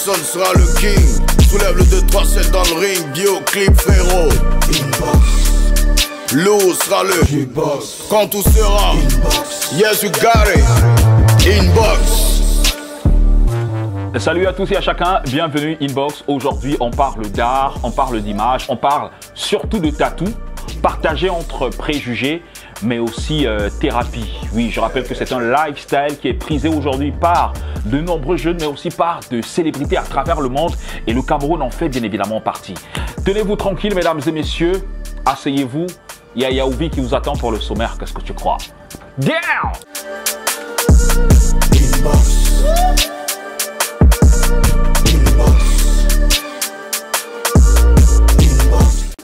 Personne sera le king. Soulève le 2-3-7 dans le ring. Bioclip frérot. Inbox. Lou sera le Inbox. Quand tout sera Inbox. Yes you got it. Inbox. Salut à tous et à chacun, bienvenue Inbox. Aujourd'hui on parle d'art, on parle d'image, on parle surtout de tatou, partagé entre préjugés mais aussi thérapie. Oui, je rappelle que c'est un lifestyle qui est prisé aujourd'hui par de nombreux jeunes mais aussi par de célébrités à travers le monde et le Cameroun en fait bien évidemment partie. Tenez-vous tranquille mesdames et messieurs, asseyez-vous, il y a Yaoubi qui vous attend pour le sommaire, qu'est-ce que tu crois? Down! Inbox.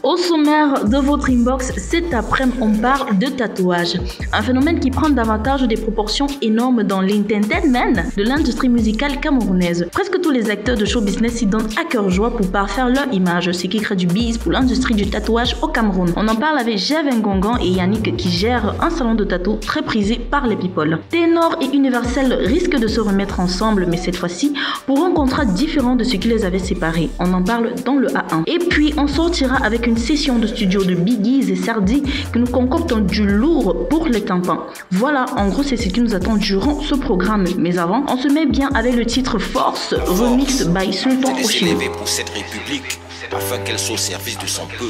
Au sommaire de votre inbox, cet après-midi, on parle de tatouage. Un phénomène qui prend davantage des proportions énormes dans l'entertainment de l'industrie musicale camerounaise. Presque tous les acteurs de show business s'y donnent à cœur joie pour parfaire leur image, ce qui crée du buzz pour l'industrie du tatouage au Cameroun. On en parle avec Gervais Ngongan et Yannick qui gèrent un salon de tatou très prisé par les people. Ténor et Universel risquent de se remettre ensemble, mais cette fois-ci pour un contrat différent de ce qui les avait séparés. On en parle dans le A1. Et puis on sortira avec une session de studio de Biggies et Sardi que nous concoctons du lourd pour les tympans. Voilà, en gros, c'est ce qui nous attend durant ce programme. Mais avant, on se met bien avec le titre Force, remix by Sultan Oshino. Pour cette république, afin qu'elle soit au service de son peuple.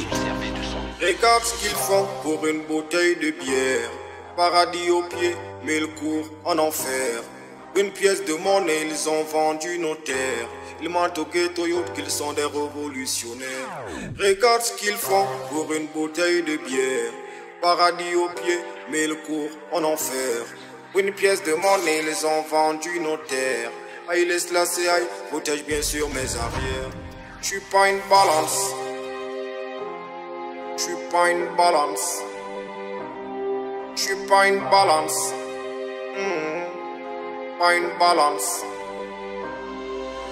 Regarde ce qu'ils font pour une bouteille de bière. Paradis au pied, mais le cours en enfer. Une pièce de monnaie, ils ont vendu nos terres. Ils mentent au ghetto youth qu'ils sont des révolutionnaires. Regarde ce qu'ils font pour une bouteille de bière. Paradis au pied, mais le cours en enfer. Une pièce de monnaie, ils ont vendu nos terres. Aïe, laisse la CI, protège bien sûr mes arrières. J'suis pas une balance. J'suis pas une balance. J'suis pas une balance. Pas une balance.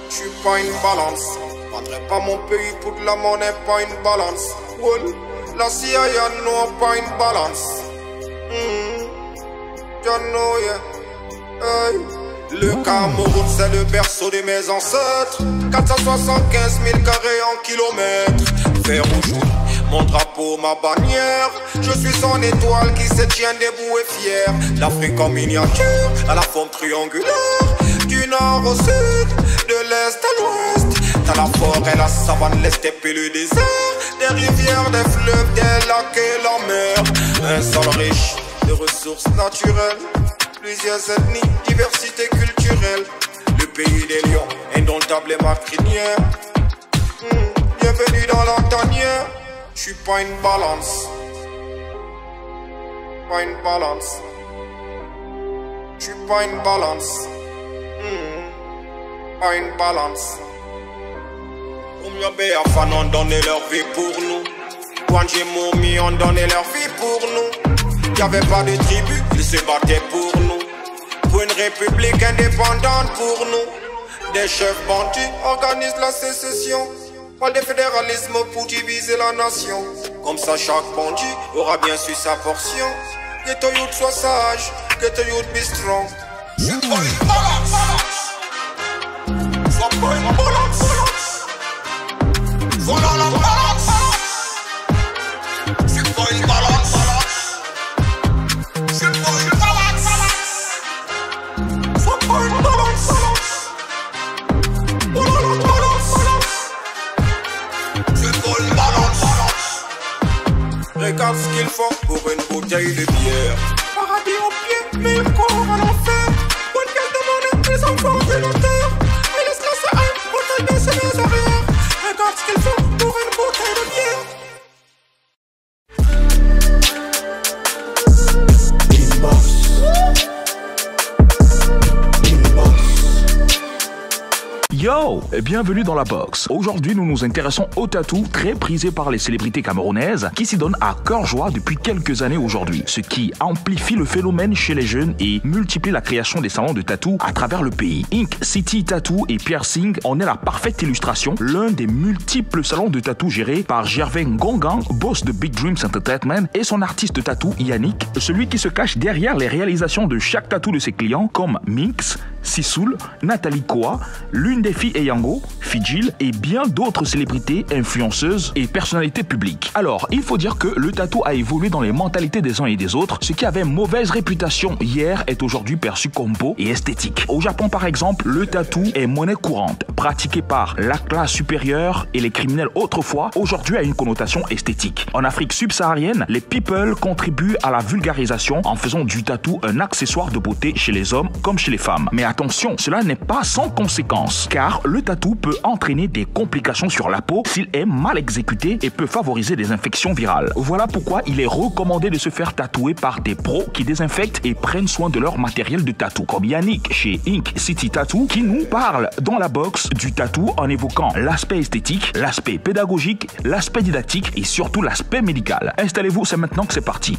J'suis pas une balance. Vendrai pas mon pays pour de la monnaie, pas une balance. Well, la CIA non, pas une balance. Know, yeah. Hey. Le Cameroun c'est le berceau de mes ancêtres. 475 000 carrés en kilomètres. Vert ou jaune, mon drapeau, ma bannière. Je suis son étoile qui se tient debout et fier. L'Afrique en miniature, à la forme triangulaire. Du nord au sud, de l'est à l'ouest. T'as la forêt, la savane, les steppes et le désert. Des rivières, des fleuves, des lacs et la mer. Un sol riche de ressources naturelles. Plusieurs ethnies, diversité culturelle. Le pays des lions, indomptable et macrinière. Bienvenue dans la tanière. J'suis pas une balance. Pas une balance. J'suis pas une balance. Pas une balance. Combien Béafan ont donné leur vie pour nous. Wanji Moumi ont donné leur vie pour nous. Y'avait pas de tribu, ils se battaient pour nous. Pour une république indépendante pour nous. Des chefs bandits organisent la sécession. Pas de fédéralisme pour diviser la nation. Comme ça chaque bandit aura bien su sa portion. Ghetto youth sois sage, ghetto youth be strong. C'est pas une balance. Sois pas une balance. Voilà la balance. C'est pas une balance. C'est pas une balance. Sois pas une balance. Voilà la balance. C'est pas une balance. Regarde ce qu'ils font pour une bouteille de bière. Paradis au pied, mais le corps à l'enfer. Une pièce de monnaie, ils ont vendu nos terres. Et laisse la CI, bouteille de ses arrières. Regarde ce qu'ils font pour une bouteille de bière. Inbox. Inbox. Yo, bienvenue dans la box. Aujourd'hui, nous nous intéressons au tatou, très prisé par les célébrités camerounaises, qui s'y donnent à cœur joie depuis quelques années aujourd'hui, ce qui amplifie le phénomène chez les jeunes et multiplie la création des salons de tatou à travers le pays. Ink City Tattoo et Piercing en est la parfaite illustration, l'un des multiples salons de tatou gérés par Gervais Ngongan, boss de Big Dreams Entertainment, et son artiste tatou Yannick, celui qui se cache derrière les réalisations de chaque tatou de ses clients comme Minx, Sissoul, Nathalie Koa, l'une des filles Eyango, Fidjil et bien d'autres célébrités, influenceuses et personnalités publiques. Alors, il faut dire que le tatou a évolué dans les mentalités des uns et des autres. Ce qui avait mauvaise réputation hier est aujourd'hui perçu comme beau et esthétique. Au Japon, par exemple, le tatou est monnaie courante, pratiqué par la classe supérieure et les criminels autrefois, aujourd'hui a une connotation esthétique. En Afrique subsaharienne, les people contribuent à la vulgarisation en faisant du tatou un accessoire de beauté chez les hommes comme chez les femmes. Mais attention, cela n'est pas sans conséquences, car le tatou peut entraîner des complications sur la peau s'il est mal exécuté et peut favoriser des infections virales. Voilà pourquoi il est recommandé de se faire tatouer par des pros qui désinfectent et prennent soin de leur matériel de tatou, comme Yannick chez Ink City Tattoo qui nous parle dans la box du tatou en évoquant l'aspect esthétique, l'aspect pédagogique, l'aspect didactique et surtout l'aspect médical. Installez-vous, c'est maintenant que c'est parti.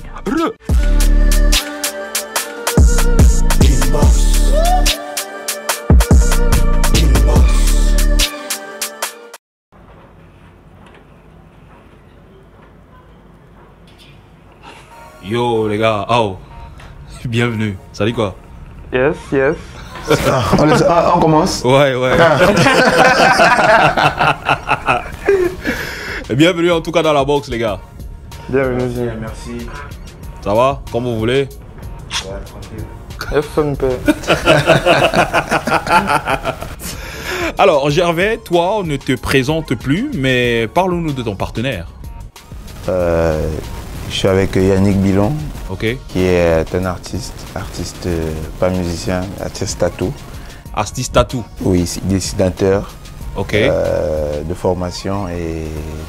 Yo les gars, oh, bienvenue. Ça dit quoi? Yes. On commence? Ouais. Bienvenue en tout cas dans la box les gars. Bienvenue. Merci. Ça va? Comme vous voulez? Ouais, tranquille. FMP. Alors Gervais, toi on ne te présente plus, mais parle-nous de ton partenaire. Je suis avec Yannick Bilon, Ok. qui est un artiste, pas musicien, artiste tatou. Artiste tatou. Oui, dessinateur Ok. de formation et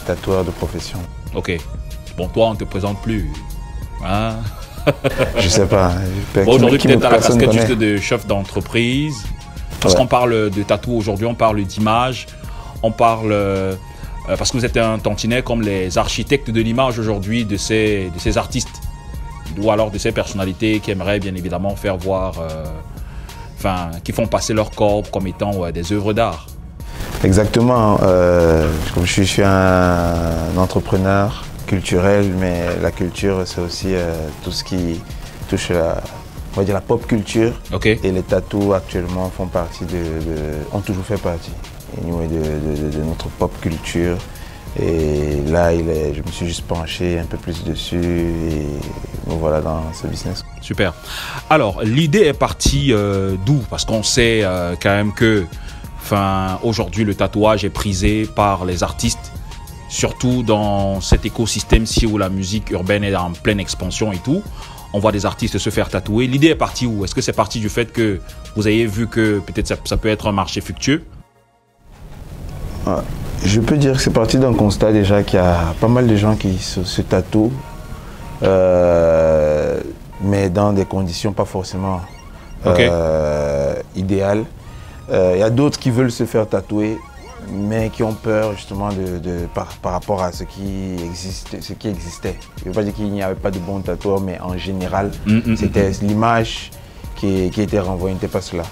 tatoueur de profession. Ok. Bon, toi on te présente plus. Hein? Je sais pas. Bon, aujourd'hui peut-être à la personne casquette connaît. juste de chef d'entreprise. Parce Ouais. qu'on parle de tatou aujourd'hui, on parle d'image, on parle... parce que vous êtes un tantinet comme les architectes de l'image aujourd'hui de ces artistes. Ou alors de ces personnalités qui aimeraient bien évidemment faire voir... qui font passer leur corps comme étant des œuvres d'art. Exactement. Comme je suis un entrepreneur culturel, mais la culture, c'est aussi tout ce qui touche on va dire la pop culture. Ok. Et les tatous actuellement font partie ont toujours fait partie de notre pop culture. Et là, je me suis juste penché un peu plus dessus et nous voilà dans ce business. Super. Alors, l'idée est partie d'où? Parce qu'on sait quand même que aujourd'hui, le tatouage est prisé par les artistes, surtout dans cet écosystème-ci où la musique urbaine est en pleine expansion et tout. On voit des artistes se faire tatouer. L'idée est partie où? Est-ce que c'est parti du fait que vous avez vu que peut-être ça peut être un marché fructueux? Je peux dire que c'est parti d'un constat déjà qu'il y a pas mal de gens qui se tatouent, mais dans des conditions pas forcément idéales. Il y a d'autres qui veulent se faire tatouer, mais qui ont peur justement par rapport à ce qui existait. Je ne veux pas dire qu'il n'y avait pas de bons tatoueurs, mais en général, c'était l'image qui était renvoyée, n'était pas cela.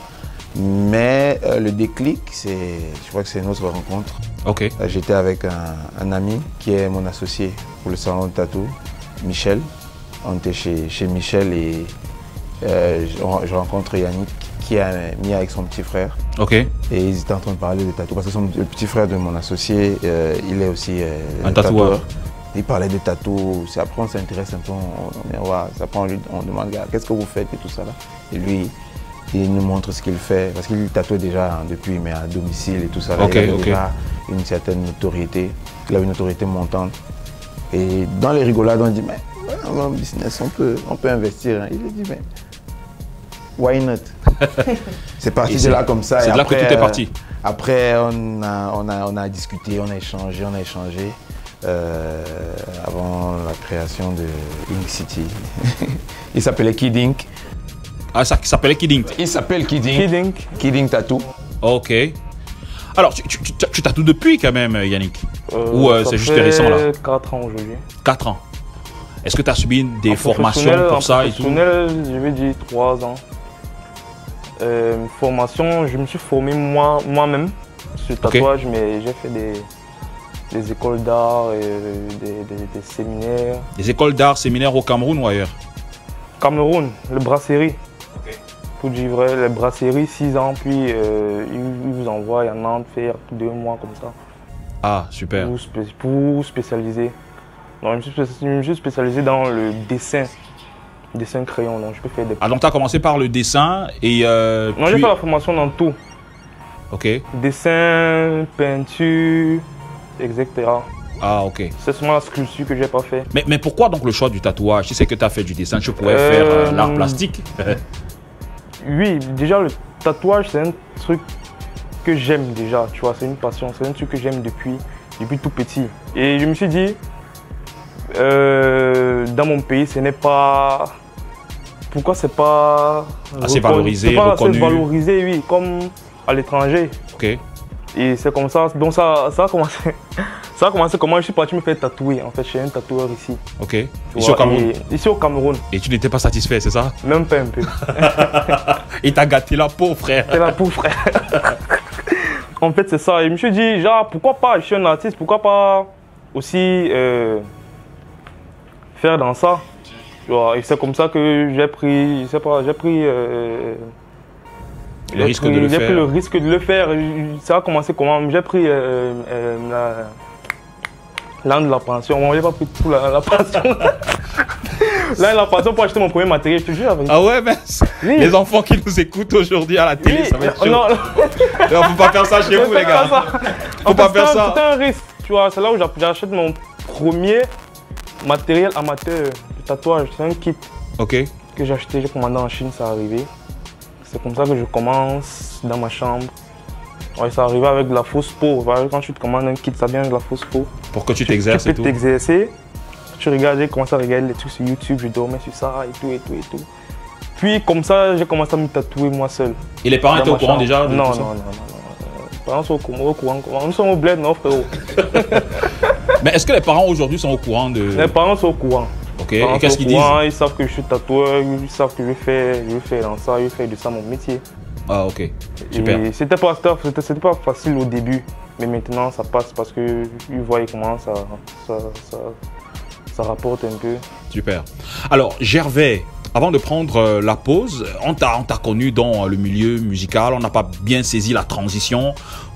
Mais le déclic, je crois que c'est notre rencontre. Ok. J'étais avec un ami qui est mon associé pour le salon de tatou, Michel. On était chez Michel et je rencontre Yannick qui est mis avec son petit frère. Ok. Et ils étaient en train de parler de tatou parce que le petit frère de mon associé, il est aussi un tatoueur. Il parlait de tatou. Après, on s'intéresse un peu. On demande, qu'est-ce que vous faites et tout ça là. Et lui, il nous montre ce qu'il fait parce qu'il tatoue déjà depuis, mais à domicile et tout ça. Là, il a déjà une certaine notoriété. Il a une notoriété montante. Et dans les rigolades, on dit, mais dans le business, on peut investir. Hein. Il a dit, mais why not? C'est parti de là comme ça. C'est de là que tout est parti. Après, on a discuté, on a échangé. Avant la création de Ink City. Il s'appelait Kid Ink. Ah, ça s'appelait Kid Ink. Il s'appelle Kid Ink. Kid Ink Tattoo. Ok. Alors, tu tatoues depuis quand même, Yannick? Ou c'est juste récent là? 4 ans aujourd'hui. 4 ans. Est-ce que tu as subi des formations pour ça et tout? Je vais dire 3 ans. Formation, je me suis formé moi-même sur le tatouage, mais j'ai fait des écoles d'art, des séminaires. Des écoles d'art, séminaires au Cameroun ou ailleurs? Cameroun, le brasserie. pour dire vrai, les brasseries 6 ans, puis ils vous envoient à Nantes faire 2 mois comme ça. Ah, super. Pour spécialiser. Donc, je me suis spécialisé dans le dessin crayon, donc je peux faire des... Ah, donc tu as commencé par le dessin et... non, j'ai fait la formation dans tout. Ok. Dessin, peinture, etc. Ah, ok. C'est seulement la sculpture que j'ai pas fait. Mais pourquoi donc le choix du tatouage? Si c'est que tu as fait du dessin, tu pourrais faire l'art plastique. Oui, déjà le tatouage, c'est un truc que j'aime déjà, tu vois, c'est une passion, c'est un truc que j'aime depuis tout petit. Et je me suis dit, dans mon pays, ce n'est pas... Pourquoi c'est pas... assez valorisé, reconnu. Assez valorisé, oui, comme à l'étranger. Ok. Et c'est comme ça, donc ça a commencé. Ça a commencé comment je suis parti me faire tatouer, en fait, chez un tatoueur ici. Ok. Ici au Cameroun. Ici au Cameroun. Et tu n'étais pas satisfait, c'est ça? Même pas un peu. Il t'a gâté la peau, frère. C'est la peau, frère. En fait, c'est ça. Et je me suis dit, genre, pourquoi pas, je suis un artiste, pourquoi pas aussi faire dans ça. Et c'est comme ça que j'ai pris, je sais pas, j'ai pris le risque de le faire. J'ai pris le risque de le faire. Ça a commencé comment? J'ai pris l'an de la pension. Bon, j'ai pas pris tout la pension. L'an de la pension pour acheter mon premier matériel, je te jure. Ah ouais, mais oui. Les enfants qui nous écoutent aujourd'hui à la télé, oui. Ça va être chaud. Non, non. Faut pas faire ça chez vous, les gars. Faut pas faire ça. C'est un risque, tu vois. C'est là où j'achète mon premier matériel amateur de tatouage. C'est un kit que j'ai acheté, j'ai commandé en Chine, ça est arrivé. C'est comme ça que je commence dans ma chambre. Ouais, ça arrive avec de la fausse peau. Quand tu te commandes un kit, ça vient avec de la fausse peau. Pour que tu t'exerces et tout. Tu peux t'exercer. Tu regardes, j'ai commencé à regarder les trucs sur YouTube, je dormais sur ça et tout et tout et tout. Puis comme ça, j'ai commencé à me tatouer moi seul. Et les parents étaient au courant déjà de non, tout ça? Non. Les parents sont au courant. Nous sommes au bled, non frérot. Mais est-ce que les parents aujourd'hui sont au courant de... Les parents sont au courant. Ok, et qu'est-ce qu'ils disent? Ils savent que je suis tatoueur, ils savent que je fais dans ça, je fais de ça mon métier. Ah ok, super. C'était pas facile au début, mais maintenant ça passe parce que ils voient comment ça rapporte un peu. Super. Alors Gervais, avant de prendre la pause, on t'a connu dans le milieu musical, on n'a pas bien saisi la transition.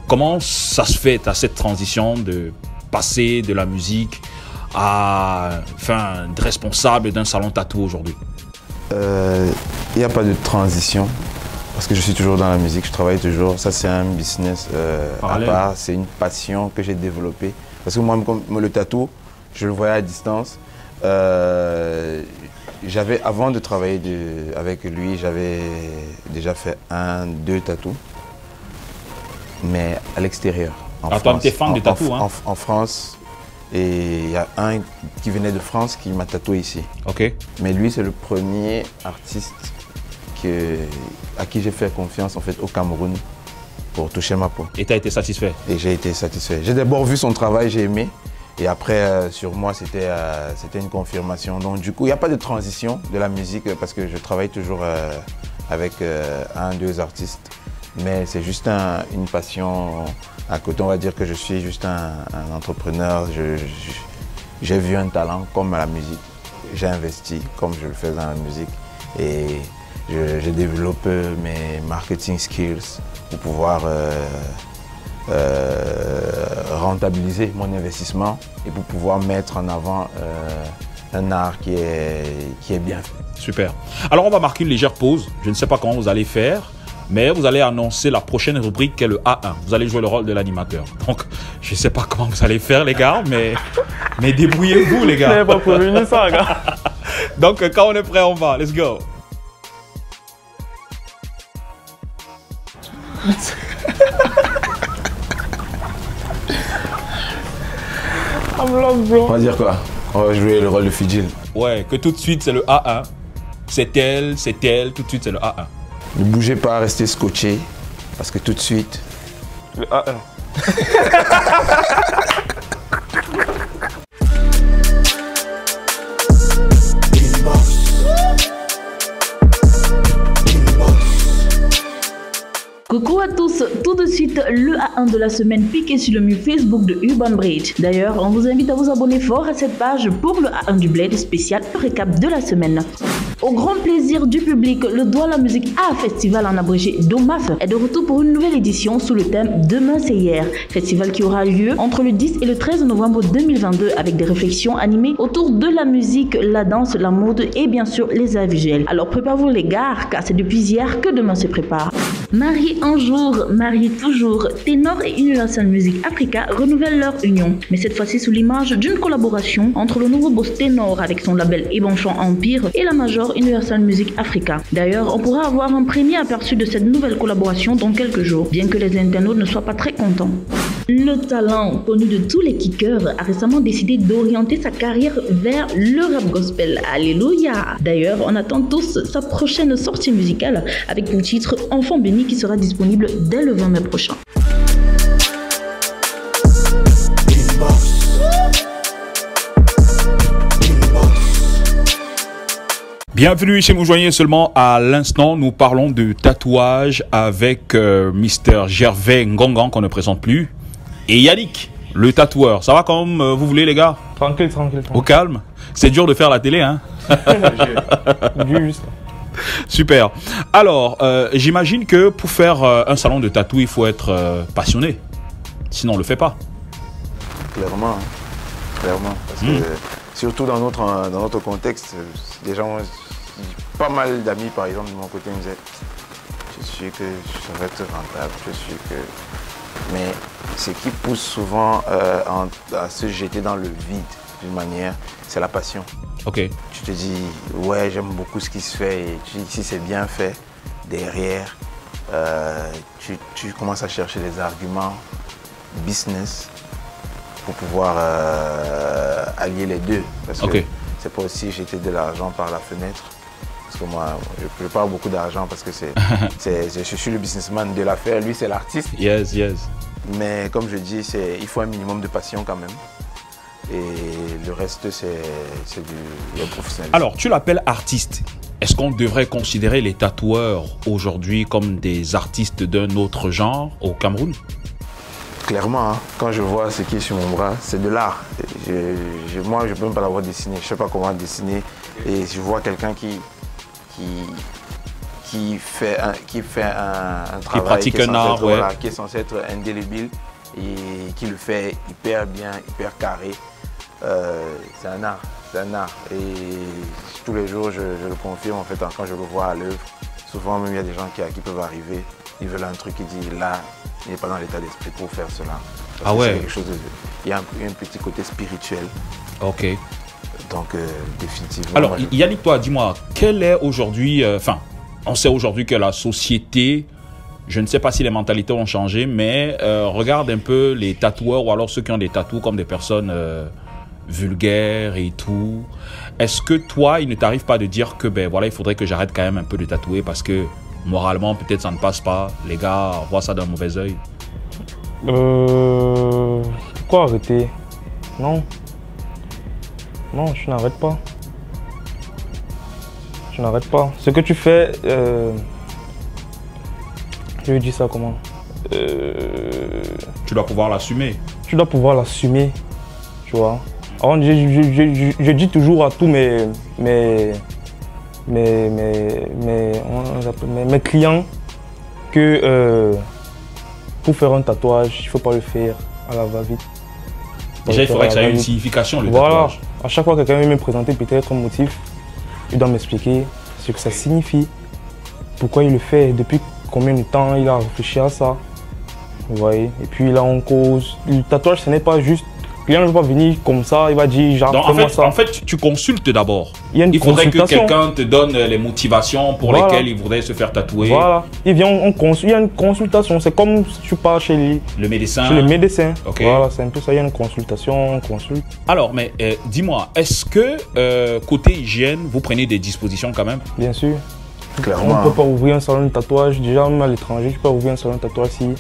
Comment ça se fait à cette transition de passer de la musique à de responsable d'un salon tatou aujourd'hui? Il n'y a pas de transition parce que je suis toujours dans la musique, je travaille toujours. Ça c'est un business à part, c'est une passion que j'ai développée. Parce que moi, le tatou, je le voyais à distance. Avant de travailler avec lui, j'avais déjà fait 2 tatous, mais à l'extérieur. Toi, tu es fan de tatous, hein? En France. Et il y a un qui venait de France qui m'a tatoué ici. Ok. Mais lui, c'est le premier artiste à qui j'ai fait confiance en fait au Cameroun pour toucher ma peau. Et tu as été satisfait? Et j'ai été satisfait. J'ai d'abord vu son travail, j'ai aimé. Et après, sur moi, c'était une confirmation. Donc du coup, il n'y a pas de transition de la musique parce que je travaille toujours avec 2 artistes. Mais c'est juste une passion. À côté, on va dire que je suis juste un entrepreneur. J'ai vu un talent comme à la musique. J'ai investi comme je le fais dans la musique. Et je développe mes marketing skills pour pouvoir rentabiliser mon investissement et pour pouvoir mettre en avant un art qui est bien fait. Super. Alors, on va marquer une légère pause. Je ne sais pas comment vous allez faire. Mais vous allez annoncer la prochaine rubrique qui est le A1. Vous allez jouer le rôle de l'animateur. Donc, je ne sais pas comment vous allez faire, les gars, mais débrouillez-vous, les gars. Je n'avais pas prévenu ça, gars. Donc, quand on est prêt, on va. Let's go. On va dire quoi? On va jouer le rôle de Fidjil. Ouais, que tout de suite, c'est le A1. C'est elle, tout de suite, c'est le A1. Ne bougez pas, restez scotché, parce que tout de suite... Le A1. Coucou à tous, tout de suite le A1 de la semaine piqué sur le mur Facebook de Urban Bridge. D'ailleurs, on vous invite à vous abonner fort à cette page pour le A1 du Bled spécial récap de la semaine. Au grand plaisir du public, le Douala Music Art Festival en abrégé DOMAF est de retour pour une nouvelle édition sous le thème Demain c'est hier. Festival qui aura lieu entre le 10 et le 13 novembre 2022 avec des réflexions animées autour de la musique, la danse, la mode et bien sûr les arts visuels. Alors préparez-vous les gars, car c'est depuis hier que demain se prépare. Marie un jour, Marie toujours. Ténor et Universal Music Africa renouvellent leur union, mais cette fois-ci sous l'image d'une collaboration entre le nouveau boss Ténor avec son label Ebanchon Empire et la major Universal Music Africa. D'ailleurs, on pourra avoir un premier aperçu de cette nouvelle collaboration dans quelques jours, bien que les internautes ne soient pas très contents. Le talent connu de tous les kickers a récemment décidé d'orienter sa carrière vers le rap gospel. Alléluia! D'ailleurs, on attend tous sa prochaine sortie musicale avec pour titre Enfant béni qui sera disponible dès le 20 mai prochain. Bienvenue si vous joignez seulement à l'instant, nous parlons de tatouage avec Mr Gervais Ngongan qu'on ne présente plus et Yannick, le tatoueur. Ça va comme vous voulez les gars? Tranquille. Au calme? C'est dur de faire la télé hein? Juste. Super. Alors, j'imagine que pour faire un salon de tatou, il faut être passionné. Sinon on le fait pas. Clairement. Parce que surtout dans notre contexte, des gens, pas mal d'amis par exemple de mon côté me disaient je suis sûr que ça va être rentable, je suis que... Mais ce qui pousse souvent à se jeter dans le vide d'une manière, c'est la passion. Ok. Tu te dis ouais j'aime beaucoup ce qui se fait et si c'est bien fait, derrière tu commences à chercher des arguments business pour pouvoir allier les deux. Parce que c'est pas aussi jeter de l'argent par la fenêtre. Parce que moi, je parle beaucoup d'argent parce que je suis le businessman de l'affaire, lui c'est l'artiste. Yes. Mais comme je dis, il faut un minimum de passion quand même. Et le reste, c'est du professionnel. Alors, tu l'appelles artiste. Est-ce qu'on devrait considérer les tatoueurs aujourd'hui comme des artistes d'un autre genre au Cameroun? Clairement, hein, quand je vois ce qui est sur mon bras, c'est de l'art. Moi, je ne peux même pas l'avoir dessiné. Je ne sais pas comment dessiner. Et je vois quelqu'un qui fait un travail, pratique un art, qui est censé être indélébile et qui le fait hyper bien, hyper carré. C'est un art. Et tous les jours, je le confirme en fait quand je le vois à l'œuvre. Souvent, même il y a des gens qui peuvent arriver, ils veulent un truc qui dit là, il n'est pas dans l'état d'esprit pour faire cela. Ah ouais. Quelque chose il y a un petit côté spirituel. Ok. Donc définitivement. Alors Yannick, toi, dis-moi, quel est aujourd'hui, on sait aujourd'hui que la société, je ne sais pas si les mentalités ont changé, mais regarde un peu les tatoueurs ou alors ceux qui ont des tatous comme des personnes vulgaires et tout. Est-ce que toi, il ne t'arrive pas de dire que voilà, il faudrait que j'arrête quand même un peu de tatouer parce que moralement, peut-être ça ne passe pas, les gars voient ça d'un mauvais œil? Pourquoi arrêter? Non, je n'arrête pas. Ce que tu fais, je vais dire ça comment? Tu dois pouvoir l'assumer. Tu vois. Alors, je dis toujours à tous mes clients que pour faire un tatouage, il ne faut pas le faire à la va-vite. Déjà, il faudrait que ça ait une signification, le tatouage. À chaque fois que quelqu'un vient me présenter peut-être un motif, il doit m'expliquer ce que ça signifie, pourquoi il le fait, depuis combien de temps il a réfléchi à ça. Vous voyez. Et puis là, on cause. Le tatouage, ce n'est pas juste. Le client ne va pas venir comme ça, il va dire genre fais-moi ça. En fait, tu consultes d'abord. Il faudrait que quelqu'un te donne les motivations pour lesquelles il voudrait se faire tatouer. Voilà. Il vient, il y a une consultation. C'est comme si tu pars chez le médecin. Chez le médecin. Okay. Voilà, c'est un peu ça. Il y a une consultation, on consulte. Alors, mais dis-moi, est-ce que côté hygiène, vous prenez des dispositions quand même? Bien sûr. Clairement. On ne peut pas ouvrir un salon de tatouage. Déjà, même à l'étranger, tu peux ouvrir un salon de tatouage s'il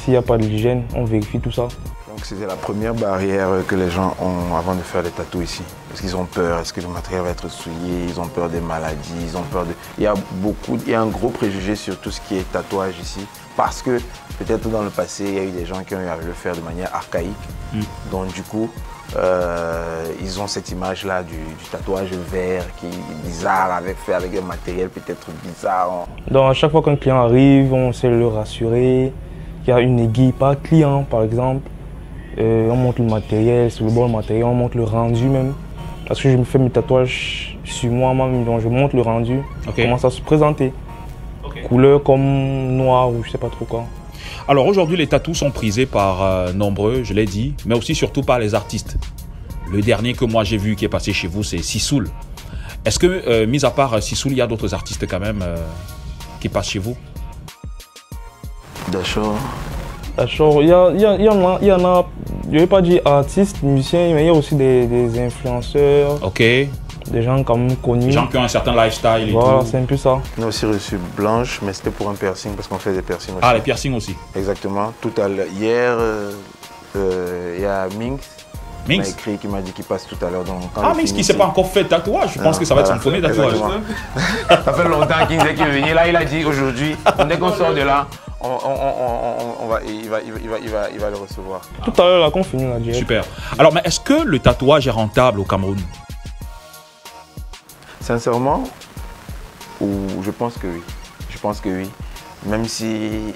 n'y a pas d'hygiène. On vérifie tout ça. Donc c'était la première barrière que les gens ont avant de faire des tatous ici. Parce qu'ils ont peur, est-ce que le matériel va être souillé, ils ont peur des maladies, ils ont peur de... Il y a un gros préjugé sur tout ce qui est tatouage ici. Parce que peut-être dans le passé, il y a eu des gens qui ont eu à le faire de manière archaïque. Donc du coup, ils ont cette image-là du tatouage vert qui est bizarre, fait avec un matériel peut-être bizarre. Donc à chaque fois qu'un client arrive, on sait le rassurer. Il y a une aiguille par client, par exemple. On montre le matériel, c'est le bon matériel, on montre le rendu même. Parce que je me fais mes tatouages sur moi-même, donc je montre le rendu, comment ça se présenter. Couleur comme noir ou je sais pas trop quoi. Alors aujourd'hui, les tatous sont prisés par nombreux, je l'ai dit, mais aussi surtout par les artistes. Le dernier que moi j'ai vu qui est passé chez vous, c'est Sissoul. Est-ce que, mis à part Sissoul, il y a d'autres artistes quand même qui passent chez vous? Dachor. Il y en a, je ne vais pas dire artistes, musiciens, mais il y a aussi des influenceurs. Des gens quand même connus. Des gens qui ont un certain lifestyle et voilà, tout. C'est un peu ça. On a aussi reçu Blanche, mais c'était pour un piercing, parce qu'on fait des piercings aussi. Ah, les piercings aussi. Exactement. Tout à l'heure, hier, il y a Minx. Minx qui m'a dit qu'il passe tout à l'heure. Minx qui ne s'est pas encore fait de tatouage. Je pense que ça va être son premier tatouage. Ça fait longtemps qu'il est venu. Là, il a dit aujourd'hui, dès qu'on sort de là, il va le recevoir. Tout à l'heure, là, qu'on finit la direct. Super. Alors, mais est-ce que le tatouage est rentable au Cameroun? Sincèrement, je pense que oui. Je pense que oui. Même si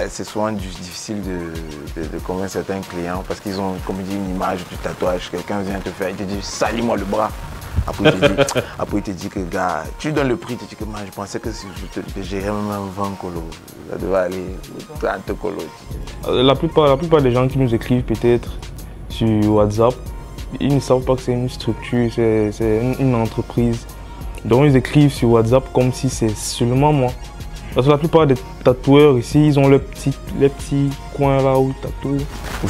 c'est souvent difficile de convaincre certains clients parce qu'ils ont, comme dit, une image du tatouage. Quelqu'un vient te faire, il te dit, salis-moi le bras. Après, il te dit que, gars, tu donnes le prix, tu dis que moi, je pensais que j'irais même un 20 colos. Ça devait aller 30 colos. La plupart des gens qui nous écrivent peut-être sur WhatsApp, ils ne savent pas que c'est une structure, c'est une entreprise. Donc ils écrivent sur WhatsApp comme si c'est seulement moi. Parce que la plupart des tatoueurs ici, ils ont les petits coins là où ils tatouent.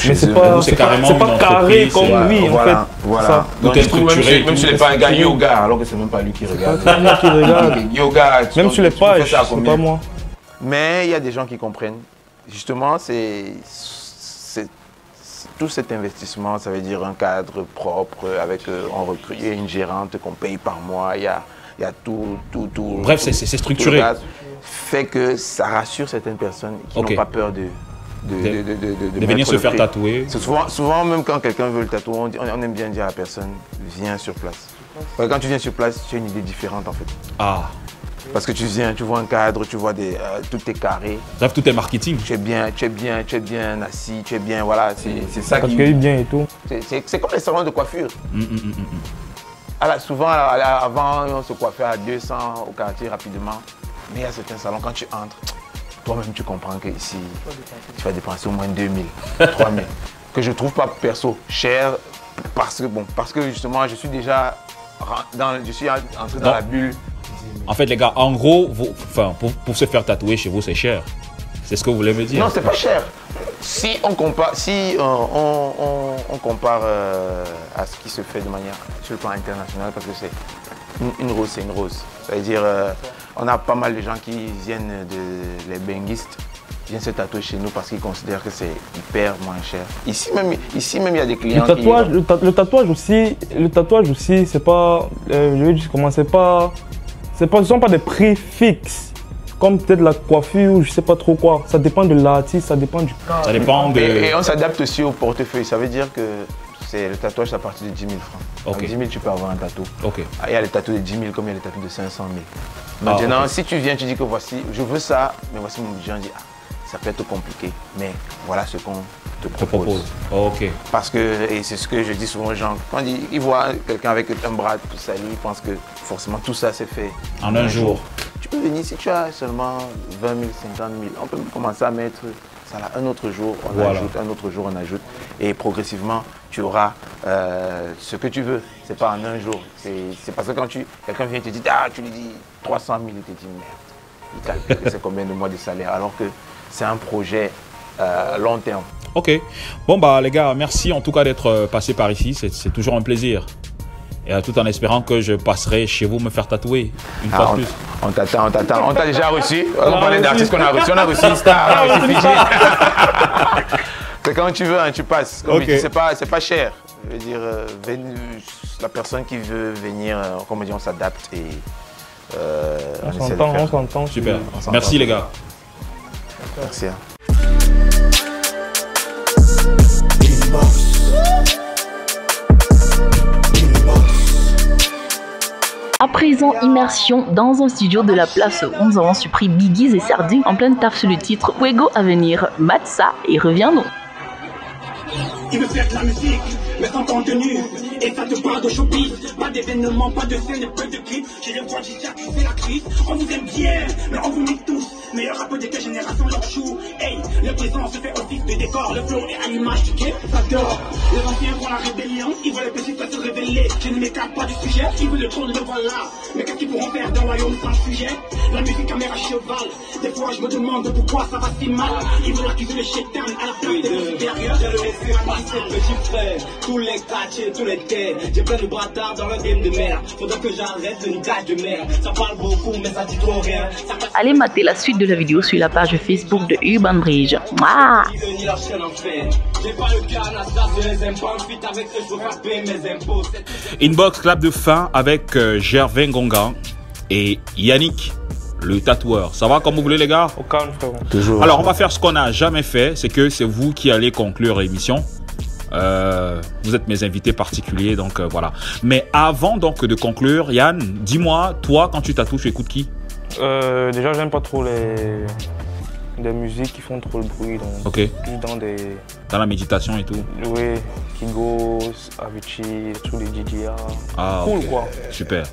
Mais c'est pas carré comme lui en fait. Voilà. Donc même sur les pas un gars yoga, alors que c'est même pas lui qui regarde. C'est pas lui qui regarde. Yoga, même sur les pages, c'est pas moi. Mais il y a des gens qui comprennent. Justement, tout cet investissement, ça veut dire un cadre propre, avec on recrute une gérante qu'on paye par mois, il y a tout. Bref, c'est structuré. Fait que ça rassure certaines personnes qui n'ont pas peur de venir se faire tatouer. Souvent, même quand quelqu'un veut le tatouer, on aime bien dire à la personne, viens sur place. Quand tu viens sur place, tu as une idée différente en fait. Ah. Parce que tu viens, tu vois un cadre, tu vois tout est carré. Bref, tout est marketing. Tu es bien assis, tu es bien, voilà, c'est ça qui est bien et tout. C'est comme les salons de coiffure. Alors, souvent, avant, on se coiffait à 200 au quartier rapidement. Mais il y a certains salons, quand tu entres, toi-même tu comprends qu'ici, tu vas dépenser au moins 2000, 3000. Que je ne trouve pas perso cher parce que justement, je suis déjà entré dans la bulle. En fait, les gars, en gros, pour se faire tatouer chez vous, c'est cher. C'est ce que vous voulez me dire? Non, c'est pas cher. Si on compare, à ce qui se fait de manière sur le plan international, parce que c'est une rose, c'est une rose. C'est-à-dire, on a pas mal de gens qui viennent les benguistes, viennent se tatouer chez nous parce qu'ils considèrent que c'est hyper moins cher. Ici même, il y a des clients le tatouage aussi, c'est pas, je vais dire comment, ce ne sont pas des prix fixes. Comme peut-être la coiffure ou je sais pas trop quoi. Ça dépend de l'artiste, ça dépend du cas. Ça dépend de... Et on s'adapte aussi au portefeuille. Ça veut dire que le tatouage à partir de 10 000 francs. Avec 10 000, tu peux avoir un tatou. Il y a les tatous de 10 000 comme il y a les tatous de 500 000. Maintenant, si tu viens, tu dis que voici, je veux ça, mais voici mon budget, on dit, ça peut être compliqué, mais voilà ce qu'on te propose. Parce que, et c'est ce que je dis souvent aux gens, quand ils voient quelqu'un avec un bras tout sali, ils pensent que forcément tout ça c'est fait en un jour. Tu peux venir, si tu as seulement 20 000, 50 000, on peut commencer à mettre ça là, un autre jour, on ajoute, un autre jour, on ajoute. Et progressivement, tu auras ce que tu veux. C'est pas en un jour. C'est parce que quand quelqu'un vient te dire, tu lui dis 300 000, il te dit merde. Il calcule que c'est combien de mois de salaire, alors que c'est un projet long terme. Ok. Bon, bah les gars, merci en tout cas d'être passé par ici. C'est toujours un plaisir. Et tout en espérant que je passerai chez vous me faire tatouer une fois de plus. On t'attend. On t'a déjà reçu. On parlait d'artistes qu'on a reçus. On a reçu une star, on a reçu Fiji. C'est quand tu veux, hein, tu passes. Comme c'est pas cher. Je veux dire, la personne qui veut venir, comme on dit, on s'adapte et on s'entend. Super. Merci les gars. Merci. À présent, immersion dans un studio de la place où nous avons surpris Biggies et Sardou en pleine taf sur le titre Fuego à venir. Mate ça et reviens-nous. Il veut faire de la musique, mais sans contenu. Et ça te parle de showbiz. Pas d'événements, pas de scène, pas de clips. J'ai les voix d'ici, c'est la crise. On vous aime bien, mais on vous met tous. Meilleur rappeur de quelle génération leur chou. Hey, le présent se fait office de décor. Le flow est à l'image du game, ça dort. Les anciens font la rébellion, ils veulent les petits se révéler. Je ne m'écarte pas du sujet, ils veulent le trône, le voilà. Mais qu'est-ce qu'ils pourront faire d'un royaume sans sujet? La musique caméra cheval. Des fois je me demande pourquoi ça va si mal. Ils veulent accuser le chétan à la place des supérieurs. J'ai le laisser passer, petit frère. Tous les quartiers, tous les terres. J'ai plein de bâtards dans le game de merde. Faudrait que j'arrête le niquage de merde. Ça parle beaucoup, mais ça dit trop rien. Allez mater la suite de la vidéo sur la page Facebook de Urban Bridge. Ah. Inbox clap de fin avec Gervais Ngonga et Yannick, le tatoueur. Ça va comme vous voulez les gars? Au calme frérot. Toujours. Alors on va faire ce qu'on n'a jamais fait, c'est que c'est vous qui allez conclure l'émission. Vous êtes mes invités particuliers, donc voilà. Mais avant donc de conclure, Yann, dis-moi, toi quand tu tatoues, tu écoutes qui? Déjà j'aime pas trop des musiques qui font trop le bruit, donc plus dans la méditation et tout. Oui, Kigos, Avicii, tous les DJA. Ah, cool quoi. Super.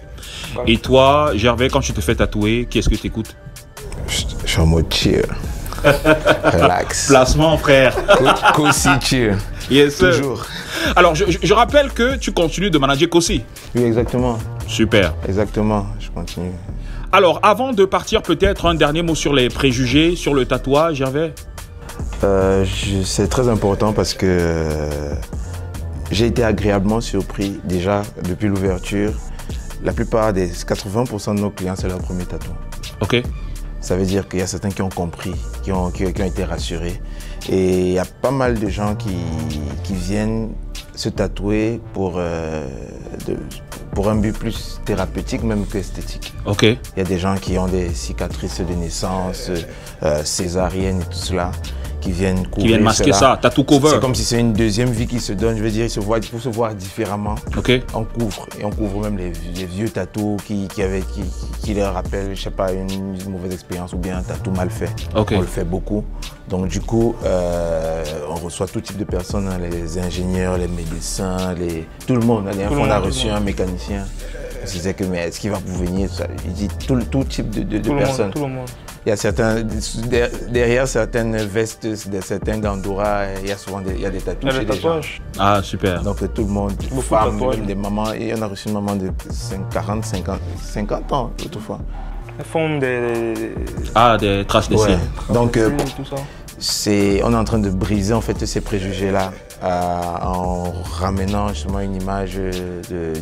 Ouais. Et toi, Gervais, quand tu te fais tatouer, qu'est-ce que tu écoutes? Je suis en mode chill. Relax. Placement, frère. Kossi chill. Yes, toujours. Alors, je rappelle que tu continues de manager Kossi. Oui, exactement. Super. Exactement, je continue. Alors, avant de partir, peut-être un dernier mot sur les préjugés, sur le tatouage, Gervais? C'est très important parce que j'ai été agréablement surpris déjà depuis l'ouverture. La plupart des 80% de nos clients, c'est leur premier tatouage. Ok. Ça veut dire qu'il y a certains qui ont compris, qui ont été rassurés. Et il y a pas mal de gens qui viennent se tatouer pour un but plus thérapeutique même qu'esthétique. Ok. Il y a des gens qui ont des cicatrices de naissance, césariennes et tout cela, qui viennent couvrir. Qui viennent masquer ça, tattoo cover. C'est comme si c'est une deuxième vie qui se donne. Je veux dire, il faut se voir différemment. Ok. On couvre. Et on couvre même les vieux tatous qui leur rappellent, je sais pas, une mauvaise expérience ou bien un tatou mal fait. Ok. On le fait beaucoup. Donc du coup, on reçoit tout type de personnes, hein, les ingénieurs, les médecins, tout le monde. On a reçu un mécanicien. On se disait que mais est-ce qu'il va vous venir? Il dit tout type de personnes. Tout le monde. Il y a certains, derrière certaines vestes, certains gandouras, il y a souvent des tatous chez les gens. Ah, super. Donc tout le monde, des femmes, même des mamans. Et on a reçu une maman de 50 ans autrefois. Elles font des traces d'essai. Ouais. Donc, on est en train de briser en fait ces préjugés-là en ramenant justement une image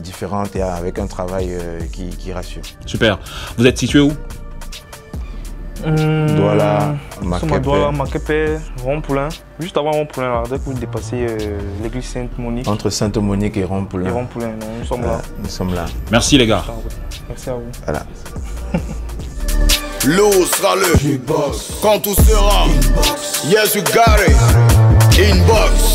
différente et avec un travail qui rassure. Super. Vous êtes situé où? Douala, Makepe, Rond-Poulain. Juste avant Rond-Poulain, là, dès que vous dépassez l'église Sainte-Monique. Entre Sainte-Monique et Rond-Poulain. Nous sommes là. Nous sommes là. Merci les gars. Merci à vous. Voilà. L'eau sera le Inbox. Quand tout sera Inbox. Yes, you got it. Inbox.